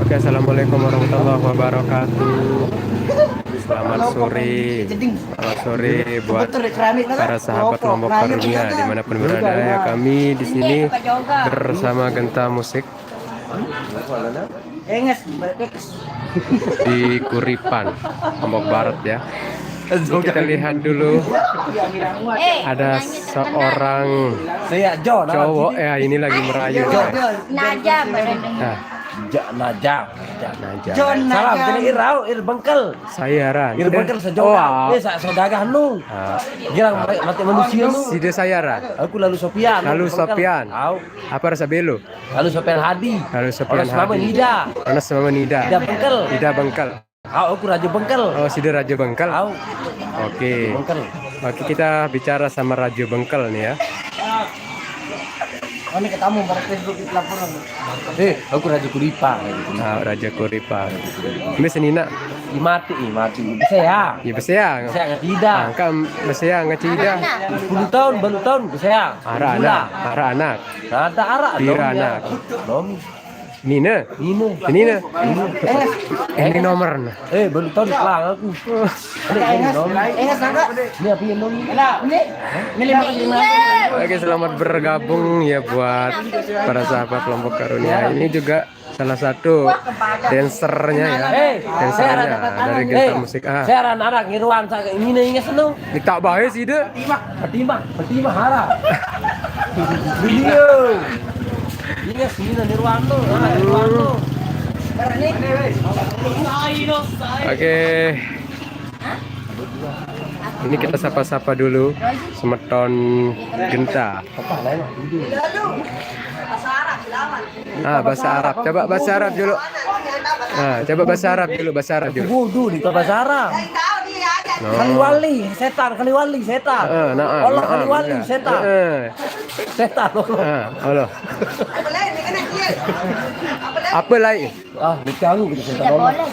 Oke, assalamualaikum warahmatullahi wabarakatuh. Selamat sore buat para sahabat Lombok Karunia dimanapun berada ya. Kami di sini bersama Genta Musik di Kuripan, Lombok Barat ya. Kita lihat dulu, ada seorang cowok ya, ini lagi merayu ya. Najam. Najam. Salam jadi ir bengkel. Saya Ran. Ir bengkel sejoga. Saudara nu. Girang mati manusia nu. Side saya Ran. Aku lalu Sopian. Apa rasa belo? Lalu Sopian Hadi. Mama Nida. Anas Mama Nida. Ida Bengkel. Aku Raja Bengkel. Oh, Side Raja Bengkel. Oke. Oke, kita bicara sama Raja Bengkel nih ya. Ini ketemu pada Facebook itu laporan. Aku Raja Kuripan. Raja Kuripan. Ini senina. Mati. Saya. Ya besea. Saya nggak tidak. Angka besea nggak tidak. 10 tahun baru tahun saya. Arah anak. Ada arah. Tira anak. Nina. Ini nomor. Baru tahun pelang aku. Oke, selamat bergabung ya buat para sahabat Lombok Karunia. Ini juga salah satu dancernya ya. Dancernya dari Genta Musik. Saya anak ngiruan saya ini ingat seneng. Ini tak baik sih deh. Pertima harap. Video. Ini sini nirwano. Oke. Ini kita sapa-sapa dulu Semeton Genta. Bahasa Arab. Coba bahasa Arab dulu. Coba bahasa Arab dulu. Wudu di bahasa Arab. Kaliwali setan. Allah kaliwali setan. Setan. Allah. Apa lagi? Diganggu gitu setan Allah.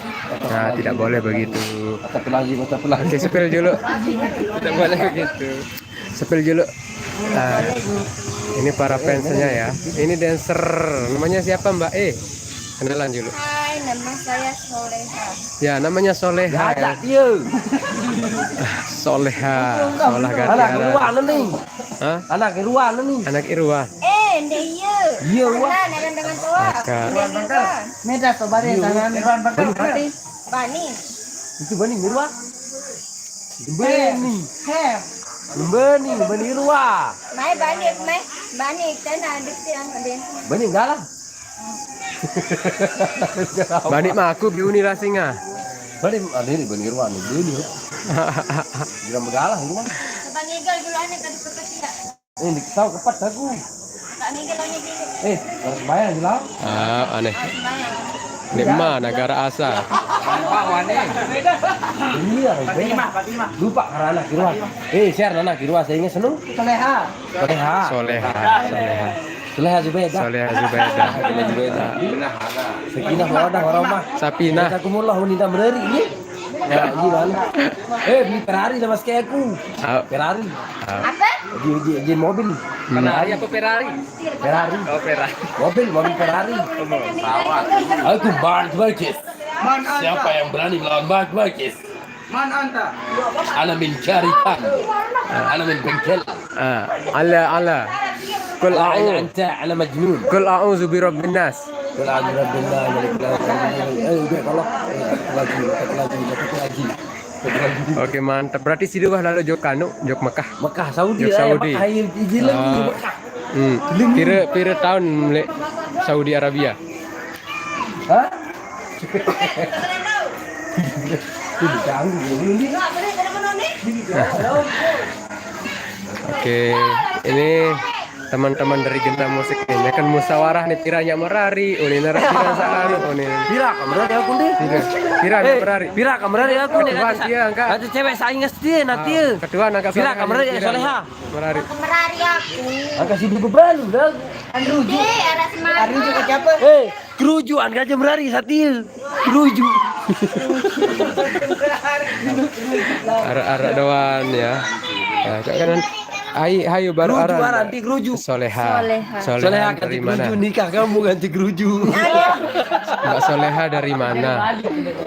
Tidak boleh begitu. Kata pelagi. Oke, sepil dulu. Tidak boleh begitu. Sepil dulu. Ini para fansnya ya. Ini dancer. Namanya siapa Mbak? Kenalan dulu. Hai, nama saya Soleha. Ya, namanya Soleha. Ya. Soleha. Solah Anak Irwan nih. Anak Irwan. Dia. Iya, Wak. Nah, dengan tua. Meda sobare tangan Irwan Bangkal. Bani. Itu Bani Irwan. Bani Irwan. Bani tanah diktian den. Bani enggak lah. Bani mah aku biuni rasinga. Bani ini Bani Irwan ini. Gila megalah itu mah. Sebangigal dulu ane tadi perkecil. Ini tahu kepat aku. Tak ngigal ane gini. Harus bayar jelas. Aneh. Lima negara asal. Iya, lupa karena anak Irwan. Share anak Irwan saya ingat seneng. Soleha Zubaida. Sekinah mawadah warahmah. Sapinah. Jazakumullah wanita berari ini. Ya, gimana? Beli Ferrari sama kayak aku. Ferrari. Apa? Di mobil. Ferrari apa Ferrari? Ferrari. Oh Ferrari. Mobil Ferrari. Aku Bakis. Siapa yang berani melawan Bakis? Man anta? Ana mencarikan. Ana bengkel. Allah. Kul a'udzu birabbin nas. Oke, mantap. Berarti sih dua lalu jok Mekah. Saudi. Pira tahun mulai Saudi Arabia. Hah? Oke, ini teman-teman dari Genta Musik ini akan musyawarah nih tiranya merari, saan, Pira kamerari aku nih. merari. Pira kamerari aku nih. Angkat. Ada cewek saing dia nanti. Kedua angkat. Pira kamerari Soleha. Merari. Kemerari aku. Angkat si beban dah. Rujuk. Ada semangat. Rujuk ke siapa? Keruju angkat aja merari satil. Keruju. Arah doan ya. Kan Hayu baru Geruju arah. anti geruju. Soleha Soleha ganti dari mana? geruju nikah kamu ganti geruju. Mbak Soleha dari mana?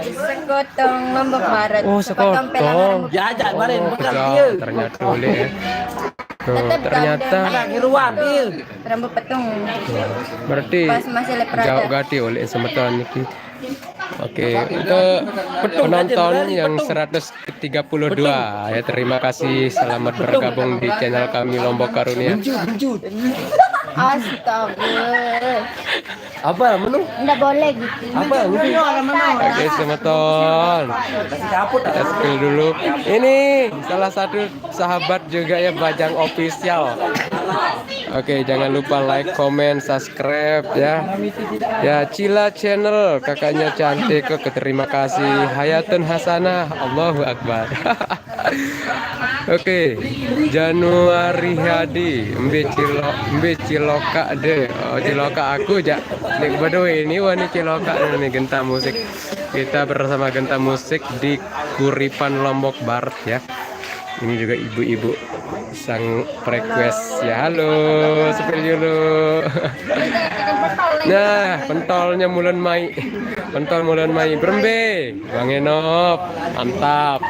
Sekotong Lombok Barat. Oh, Sekotong. Pelangan Ya, jangan kemarin Oh, bukan kejauh. dia. Ternyata boleh ya. Tuh, Tetap ternyata Anak ngeruan dia. rambut petung. berarti Pas masih leprada. jauh gati oleh semeton niki. Oke, untuk penonton yang 132 ya, terima kasih, selamat bergabung di channel kami Lombok Karunia. Benjut. Astaga. Apa menu? Enggak boleh gitu. Apa menu? Oke, semeton. Kasih caput. Kita spill dulu. Ini salah satu sahabat juga ya, Bajang Official. Oke, jangan lupa like, comment, subscribe ya. Ya, Cila Channel, kakaknya cantik kok. Terima kasih. Hayatun Hasanah, Allahu Akbar. Oke, Januari Hadi, Mbe Ciloka deh. Oh, Ciloka aku jak. Nih badoi ini wani Ciloka nih Genta Musik. Kita bersama Genta Musik di Kuripan Lombok Barat ya. Ini juga ibu-ibu sang request ya. Halo, sepil dulu. Nah, pentolnya Mulan Mai. Pentol Mulan Mai. Brembe, Bang Enop. Mantap.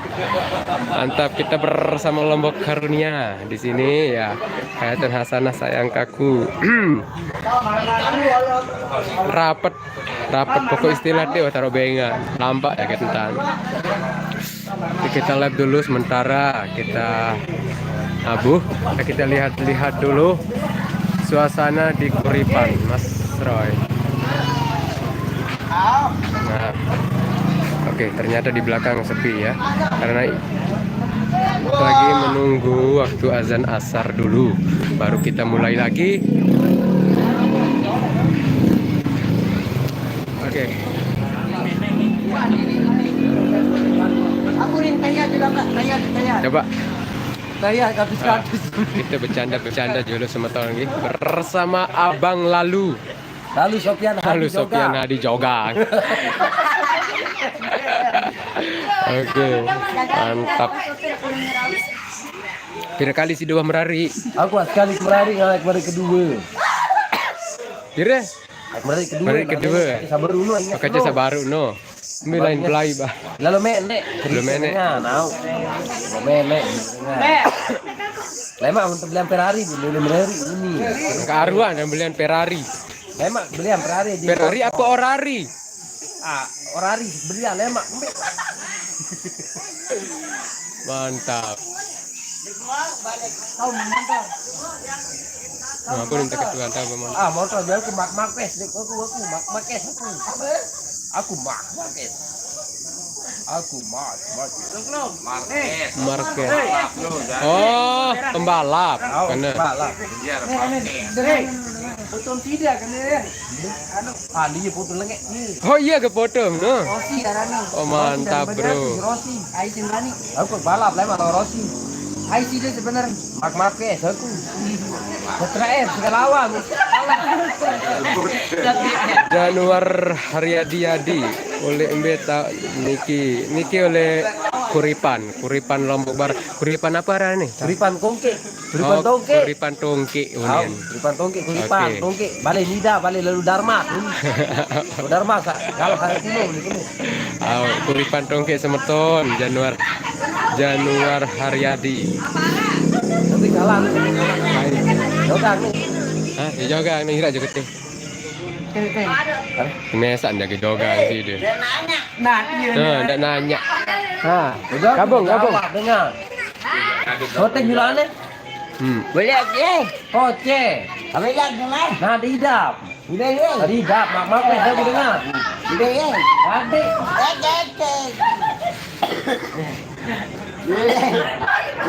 Mantap, kita bersama Lombok Karunia di sini ya. Hayatun Hasanah sayang kaku. Rapet pokok istilah dia taruh benga. Lampak ya kentan. Kita live dulu sementara, kita kita lihat dulu suasana di Kuripan, Mas Roy. Nah, oke, ternyata di belakang sepi ya, karena lagi menunggu waktu azan asar dulu, baru kita mulai lagi. Oke. Aku nih tanya juga Kak, tanya. Coba Tanya habis. kita bercanda dulu semeton lagi bersama Abang Lalu Sopian Hadi Jogang. Oke, mantap. Pira kali si dua merari? Aku sekali kemarin kedua. Pira? Kemarin kedua. Kedua. Sabar dulu aja. Makanya sabaru no. Ini lain pelai bah. Lalu mek. Lalu mek. Nau. Mek. Lemak untuk belian Ferrari ini. Kearuan dan belian Ferrari. Lemak belian Ferrari. Ferrari apa Orari? Orari belian lemak. Mantap. Nah, aku minta ketua tahu bagaimana. Motor dia aku mak pes, aku mak kes aku. Aku mak kes. Marquez. Oh, pembalap. Karena Balap. Foto tidak kan ya? Dia foto lengek. oh iya ke foto no. Rossi darahnya. Oh mantap bro. Rossi, Aisin Rani. Aku balap lah sama Rossi. Aisin dia sebenarnya. Mak Marquez aku. Setelah segalawan. Januar Haryadi oleh Mbeta Niki oleh Kuripan Lombok Barat. Kuripan apa arah nih? Kuripan Tongke. Oh, Kuripan Tongke. Unian. Kuripan Tongke, Kuripan Oke. Tongke. Balik Nida, balik lalu Dharma. Dharma kalau hari ini. Oh, Kuripan Tongke semeton Januar Haryadi. Tapi kalah. Jogang nih. Hah, ya jogang nih hira joget. Mesan jaga jogang sih dia. Nah, iya. Nah, ndak nanya. Nah, Gabung. Dengar. Hotel Milane. Boleh aja. Oce. Kami lagi mas. Nah, dihidap. Udah ya. Tadi hidap, mak aku dengar. Udah ya. Adik.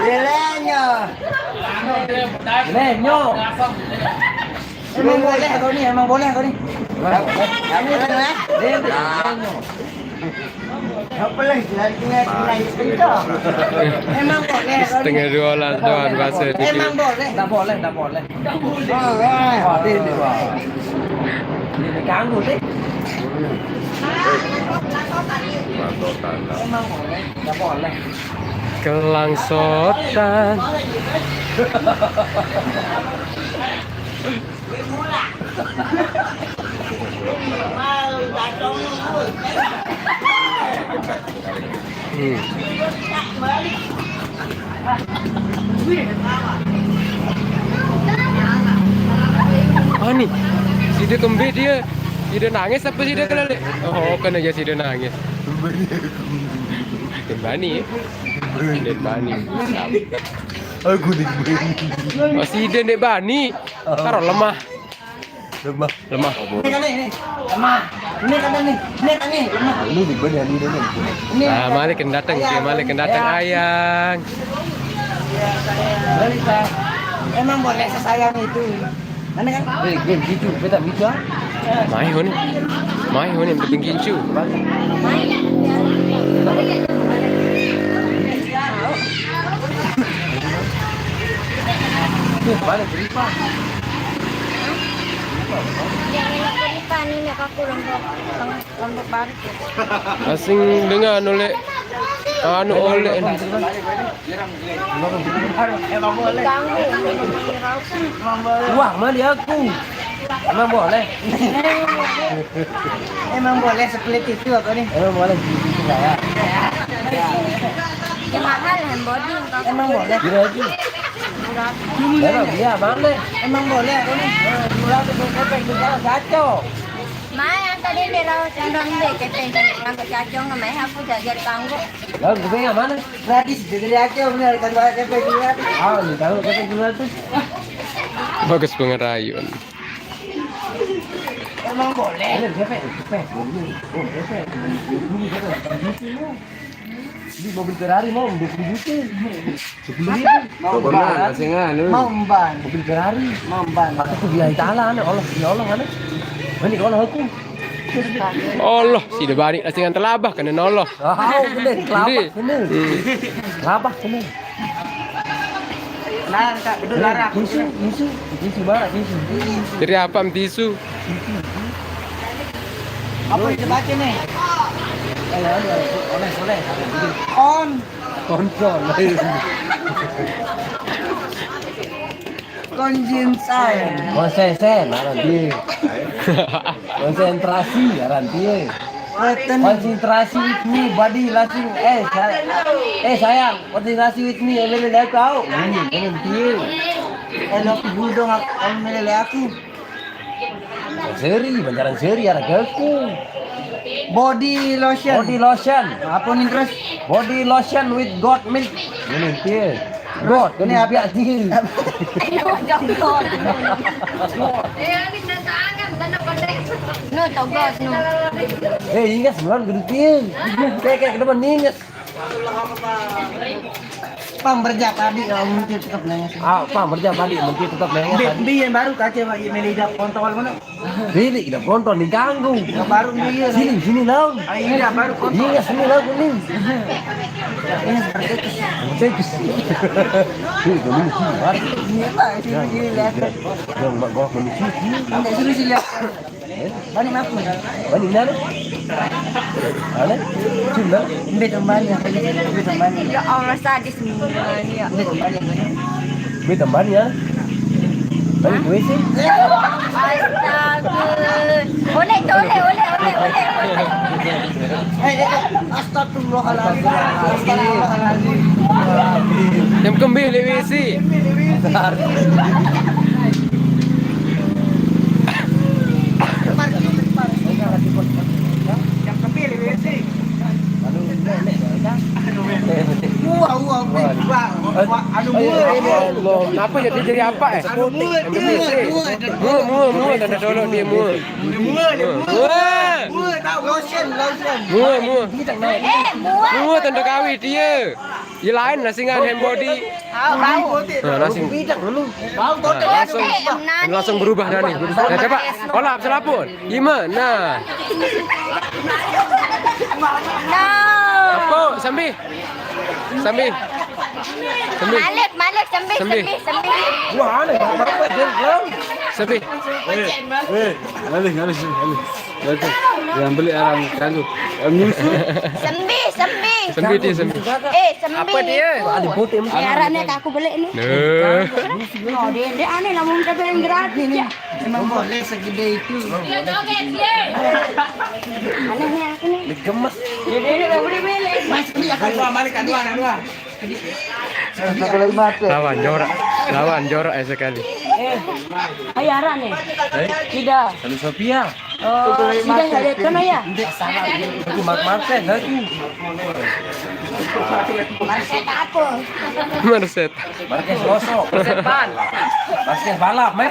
Lelenyo. Lenyo. Emang boleh kau ni. Kami tengah. Lenyo. Apa lagi? Lagi itu. Emang boleh. Setengah 12 doang bahasa itu. Emang boleh. Tak boleh. Oh, Dia ganggu deh. Emang boleh. Tak boleh. Kelangsotan. Oh nih, si dia kembe dia. Si dia nangis apa si dia kelale? Oh, kan aja si dia nangis. Bani. Bani. Aku nih. Oh, si dia Bani. Karo lemah. Lemah. Ini kan ini. Lemah. Ini kan ini. Ini kan ini. Lemah. Lu di bener ini. Nah, malik datang, malik datang ayang. Balita. Emang boleh sesayang itu. Mana kan? Gitu, beta gitu ah. Mai honi yang penting kincu. Balik beripa. Lombok baru. Asing dengan oleh anu oleh Emang boleh. Wah, mali aku. Emang boleh. Emang boleh split itu apa nih? Emang boleh gitu saya. Emang boleh. Gila aja. Emang dia mana? Emang boleh apa nih? Murah tu kepeng tu kalau kacau. Mai ang tadi dia rawat cenderung deh kepeng angkat cacong na mai aku jajar tanggo. Lalu kepeng yang mana? Gratis dari aja benar kan boleh kepeng gratis. Ah, ni tahu kepeng jual tu. bagus pengerayun. Emang boleh. Ada kepeng. Oh, kepeng. Ini mobil Ferrari mau 20 juta. 10.000. Mau benar, Mau ban. mobil Ferrari. Mau ban. Aku bilang Itala ana Allah, ya Allah ana. Ini kalau aku. Allah, si dia bani asingan telabah kena noloh. Ah, bener, kelapa, Gede. bener. Kelapa, bener. Nah, Kak, itu larang. Tisu mana, tisu. Jadi apa tisu? Apa yang dibaca nih? Oleh. On. Kontrol. Konjinsan. Konsen, aranti. Konsentrasi, aranti. Reten. Konsentrasi with me, body langsung. Sayang, konsentrasi with me, elele kau. Aranti. Elok budong aku melele aku. Seri, banjaran seri aragaku. Body lotion. Body lotion. Apa nih terus? Body lotion with goat milk. Ini dia. Goat, ini apa sih? Ayo jongkot. Ini nasangan tanah pandai. No togos no. Ingat sebulan gedetin. Kayak ke depan ninjas. Pang berjak tadi kalau mungkin tetap nanya sih. Ah, Pak, berjam tadi mungkin tetap nanya tadi. Bi yang baru kaca Pak Melida kontol mana? Ini kita ponton diganggu. Yang baru dia. Sini laun. Iya baru kontol. Iya, sini laun ini. Ini seperti itu. Cekus. Ini dulu sini, Pak. Ini Pak, sini lihat. Yang mak gua kondisi. Enggak sini lihat. Bani maaf nih. Bani mana? Mana? Cuma. Ini teman ya. Ini teman ya. Ya Allah sadis nih. Ya. Ini teman ya. Be tamban ya. Bani gue sih. Astaga. Oleh. Astagfirullahaladzim. Astagfirullahaladzim. Yang kembali WC. Yang kepilih WC. Wah, aduh Allah, apa jadi apa Mua, tanda dulu dia mua. lotion. Mua tanda kawin dia. Ya lain nasingan hand body. Bau. Nah, langsung langsung berubah dah nih. Nah, coba olap selapun. Gimana? No. Apa? Sambil. Malik sambil. Wah, ada apa dia? Sambil. Ngalih. Yang beli orang kandung. Sembi. Sambil dia sambil. Sembi. Apa dia? Ada putih. Biarannya aku beli ini. Nah. Oh, dia aneh lah mau minta yang gratis ya. Emang boleh segede itu. Anehnya aku nih. gemes. Ini udah boleh milih. Kedua. Lawan jorok sekali. Ayara nih. Tidak. Lalu Sophia. Oh, sudah ada kan ya? Aku Marquez aku. Market apa? Merset. Marquez gosok. Marquez balap, meh.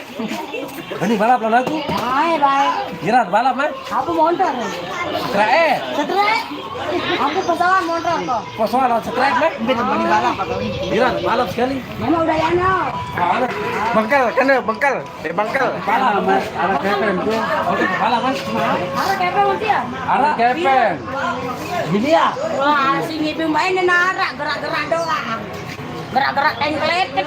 Ini balap lawan aku. Baik. Girat balap, meh. Aku motor. Setrae. Setrek. Aku pesawat motor kok. Kok soal lawan setrae, meh? Balap apa ini? Girat balap sekali. Memang udah ya no. Bangkal, kan bangkal. Bangkal. Balap, meh. Arah kepen tuh. Oke, balap, meh. Ada kepe mesti ya? Arah kepen. Ini ya. Wah, si ngipi main narak gerak-gerak doang. Gerak-gerak engkletik.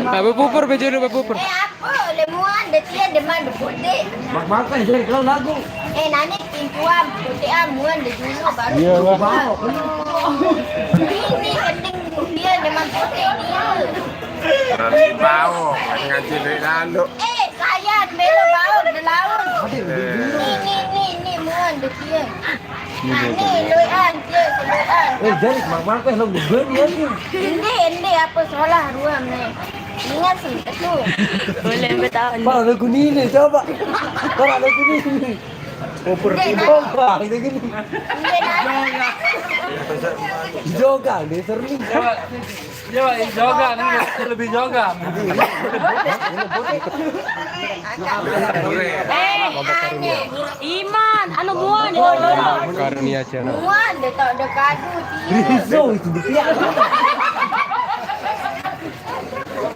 Apa pupur baju lu pupur. Apa? Lemuan dia demam putih. Marquez jadi kalau lagu. Nanti tingkuan putih amuan dia dulu baru. Iya, Wah. Ini keting dia demam putih dia. Bau, ngaji duit lalu. Saya belo bau di laut. Ni muan dia. Ni loian dia loian. Jadi Marquez lo gede dia ni. Ini apa salah ruam ni. Ingat sih itu. Boleh bertahan. Kalau lagu ni coba. Kalau lagu ni. Popur coba itu gini. Joga dia sering. Joga nih, lebih joga. Iman, anu muan Karunia channel. muan dia tak ada kadu dia. Rizo itu dia.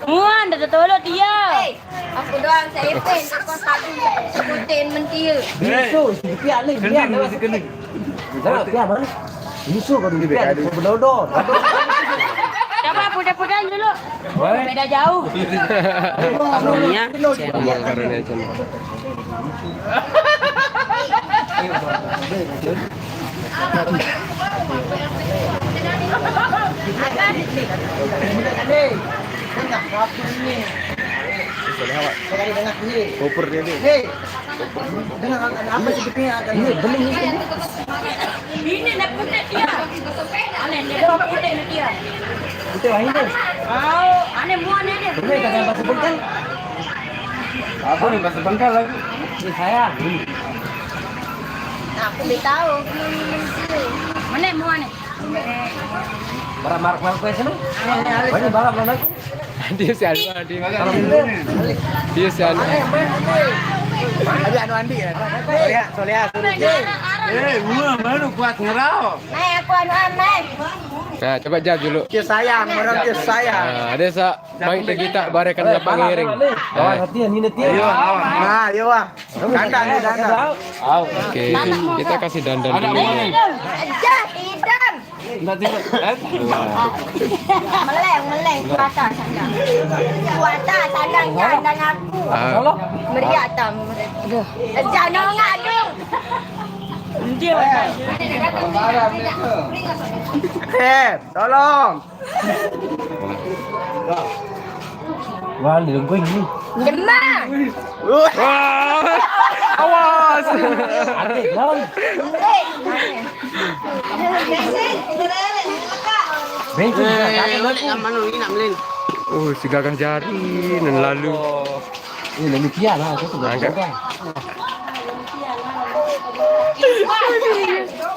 Muan dia tolong dia. Aku doang saya pen aku satu sebutin mentia. Rizo itu dia ni. Dia masih kena. Jangan dia mana? Rizo kalau dia berdodo. Coba putar-putar dulu. Beda jauh. Karunia channel. Popur dia ni. Dengan apa sebetulnya ini bening ini? Ini nak putih dia. Aneh dia putih dia. Itu lain tu. Oh, aneh muan dia. Boleh kata bahasa Bengkal. Aku nih bahasa Bengkal lagi. Ini saya. Aku beritahu. Mana muan ni? Marquez sana. Banyak balap lawan aku. Dia si Anu Andi. Dia si Anu. Ada anu Andi ya. Solia. Gua baru kuat ngerau. Aku anu aneh. Nah, coba jawab dulu. Kiss sayang, orang kiss sayang. Nah, ada sa main kita barekan lapang ngiring. Lawan hatian ini dia. Nah, yo ah. Dandan ni dandan. Oke, kita kasih dandan dulu. Aja idam. Meleng kuasa sandang. Kuasa sandang aku. Meriak tam. Aja nongak dong. Dia Tolong. Wah, ni gue ini. demam. Awas. Adik lawan. Si gagah jari dan lalu. Ini demikian lah, aku sudah Angkat. coba.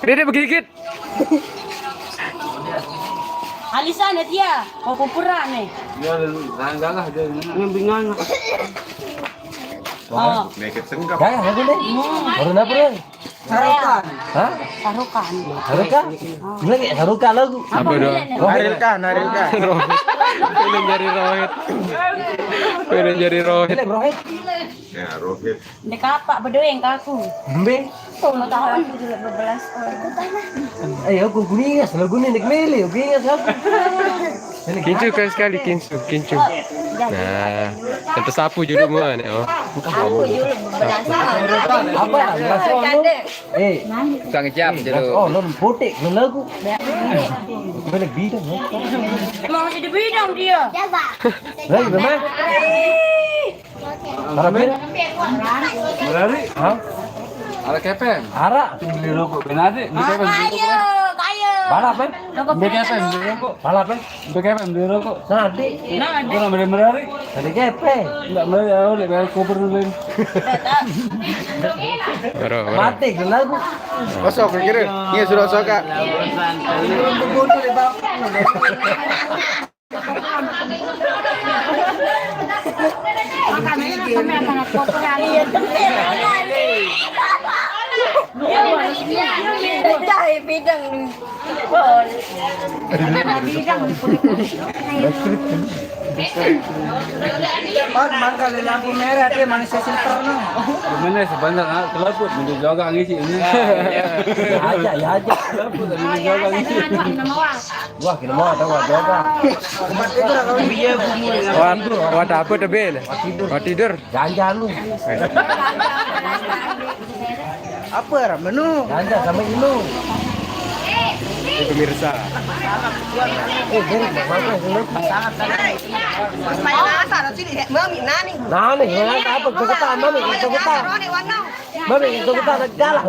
Dia bergigit. Alisan dia. Kau pura nih. Ya, enggak lah dia bingung. Oh, Gaya, lagu ni. Baru nak pun. Sarukan. Hah? sarukan. Haruka? Lagi Haruka lagu. Apa dah? Narilkan. Film jari rohit. Film jari rohit. Bila Rohit? Dia kapak berdoeng ke aku. Mbe. Tuh, mau tahu aku juga berbelas. Aku kuningas, lagu ni nak mele, aku ingat aku. Kincu kan sekali kincu. Nah, tentu sapu juga muan. Oh. Aku juga berbelas. Apa? Rasa ono. Tukang jam Oh, non potek, non lagu. Balik bidang. Emang masih di bidang dia. Lagi mana? Harapin? Berari? Hah? Ada kepen. Ara. Beli rokok. Benade. Beli kepen. Kayu, kayu. Balap kan? Beli kepen. Beli rokok. Balap kan? Beli kepen. Beli rokok. Nanti. Gue nak beli merari. Tadi kepe. Enggak beli. Aku udah bayar koper dulu. Bro. Mati lagu. Kosok kira. Iya sudah soka. Cari bidang Mangkal lampu merah dia manusia silver no. Mana sebentar nak kelaput menjadi jaga ngisi ini. Ya aja. Kelaput menjadi jaga ngisi. Wah, kita mau ada wah jaga. Wah apa tebel? Wah tidur. Jangan lu. Apa menu? Jangan sama ini. Ini pemirsa. Nah nih, apa kegetan mami, kegetan. Mami, kegetan jalan.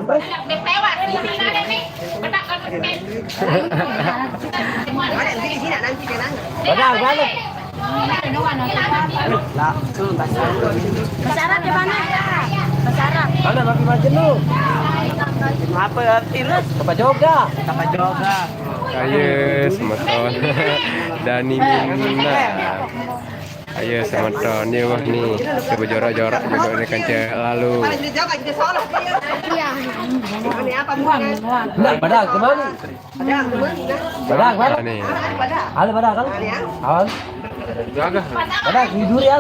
Badang balik. Masyarakat di mana? Masyarakat. Mana makin macam lu? Apa ya? Tirus. Apa joga? Ayo semeton. Dani Mina. Ayo semeton dia wah nih. Coba jorak-jorak dengan kanca lalu. Nah, badang kemana? Badang, Nah, badang. nih. Halo badang kan? Awan. Jaga. Badang tidur ya.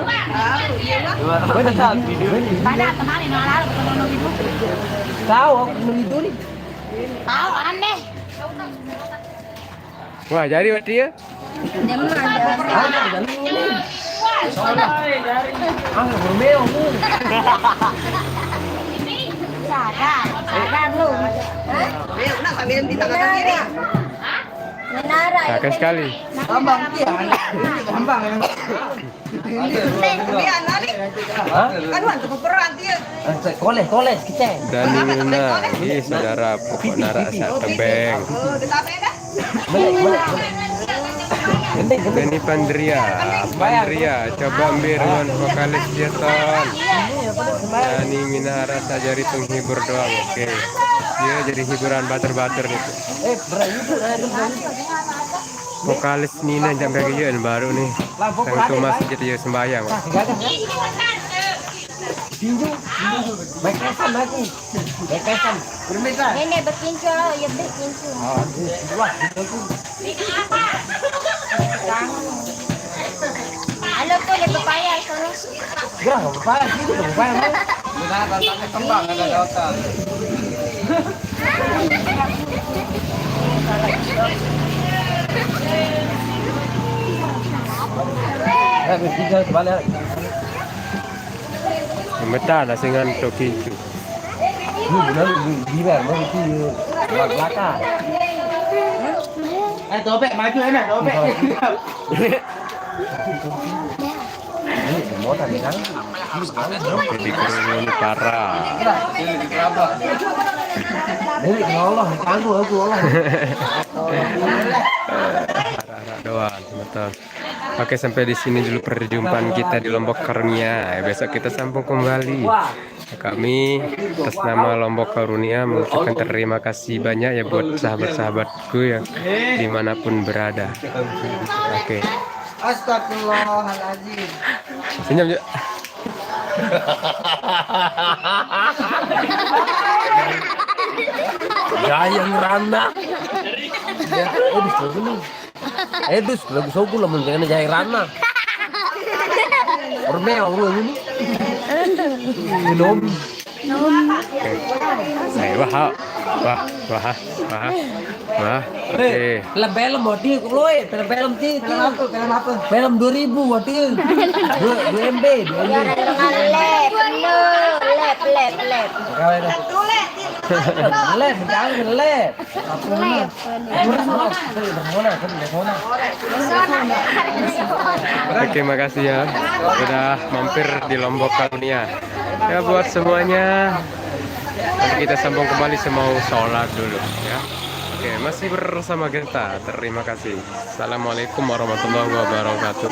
Badang tidur. Padahal kemarin malam ketemu ibu. Tahu aku tidur. Tahu aneh. Wah jadi buat dia. Bermeo mu. Sadar lu. Menara. Kakak sekali. Tambang dia. Tambang yang. Koles kita. Dani Mina. Ih saudara pokok narasa tebeng. Benny Pandria, coba ambil dengan vokalis Jason. Dani Mina rasa jadi penghibur doang, oke. Dia jadi hiburan bater-bater itu. Vokalis Nina jam kayak baru nih. Sang Thomas jadi sembahyang. Tinju. Bekesan lagi. Bekesan. Bermitra. Ini berkincu loh, ya berkincu. Halo tuh, lihat pepaya terus. Gerah, pepaya gitu, pepaya mau. Kita tantangan kembang ada lautan. Bertiga kebalik. Metan asingan tokincu. Benar gila, mau itu belakang. Topek maju enak topek. Ini mau tadi kan? Jadi kerumunan parah. Ini Allah, aku Allah. Parah doang, teman-teman. Oke, sampai di sini dulu perjumpaan kita di Lombok Karunia. Besok kita sambung kembali. Kami atas nama Lombok Karunia mengucapkan terima kasih banyak ya buat sahabat-sahabatku yang dimanapun berada. Oke. Astagfirullahaladzim. Senyum yuk. Gayang Rana. Edus lagu soku lah mungkin jaya Rana. Bermeo lu ini. Minum. Saya wah. Oke. Film mati loe, film ti. Film apa? Film 2000 mati. 2 MB. Lep, lep. Kau itu. Lep, jangan lep. Oke, makasih ya sudah mampir di Lombok Karunia. Ya buat semuanya Nanti kita sambung kembali semau sholat dulu ya. Oke, masih bersama Genta. Terima kasih. Assalamualaikum warahmatullahi wabarakatuh.